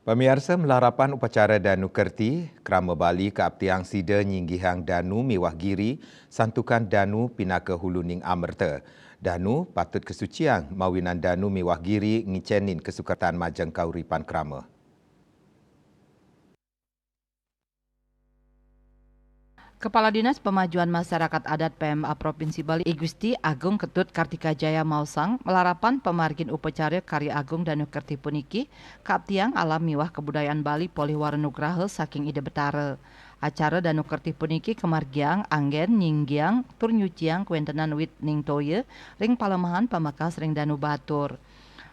Pemirsa melarapan upacara Danu Kerti, Krama Bali ke Aptiang Sida Nyinggihang Danu Miwah Giri, santukan Danu Pinaka Huluning Amerta. Danu patut kesucian mawinan Danu Miwah Giri ngicenin kesukatan majang kauripan krama. Kepala Dinas Pemajuan Masyarakat Adat PMA Provinsi Bali I Gusti Agung Ketut Kartika Jaya Mausang melarapan pemargin upacara Karya Agung Danu Kerti puniki Kaptiang Alam Miwah Kebudayaan Bali Poliwara Nugraha saking Ide Betara. Acara Danu Kerti puniki kemargiang anggen nyinggiang tur nyuciang kuentenan wit ning toye ring palemahan pamakas ring Danu Batur.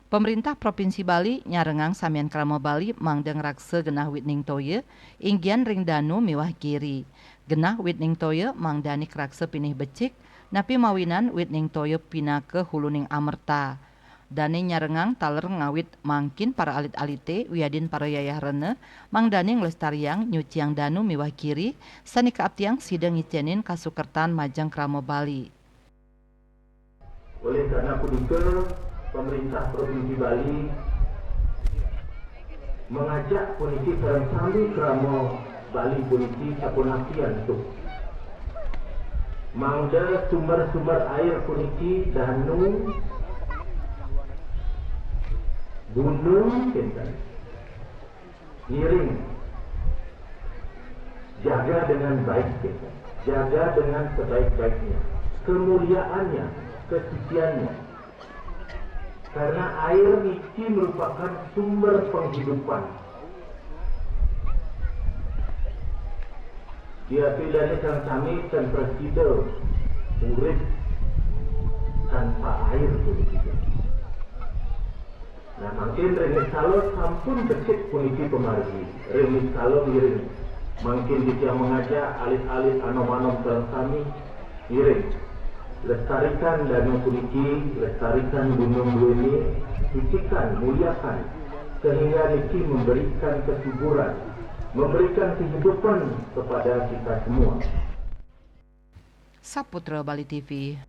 Pemerintah Provinsi Bali nyarengang samian Krama Bali mangdeng rakse genah wit ning toye inggian ring Danu Miwah Giri. Genah wit ning toye mangdani rakse pinih becik napi mawinan wit ning toye pinake huluning amerta. Dani nyarengang taler ngawit mangkin para alit-alite wiadin para yayah rene mangdani nglestariang nyuciang Danu Miwah Giri sani kaaptiang sidang ngicenin kasukertan majang Krama Bali. Oleh karena punika pemerintah Provinsi Bali mengajak puniki sareng sami krama Bali puniki sapunakian tu. Mangda sumber-sumber air puniki Danu gunung kinten. Iring jaga dengan baik kinten. Jaga dengan sebaik-baiknya. Kemuliaannya, kesuciannya. Karena air niki merupakan sumber penghidupan. Dia pilihannya kan kami kan presiden urip tanpa air puniki. Nah makin remis kalau sampun kecil puniki pemargi. Remis kalau miring. Makin dia mengajak alit-alit anom-anom terang kami miring. Lestarikan Danu puniki, lestarikan gunung ini, sucikan, muliakan, sehingga niki memberikan kesuburan, memberikan kehidupan kepada kita semua. Saputra Bali TV.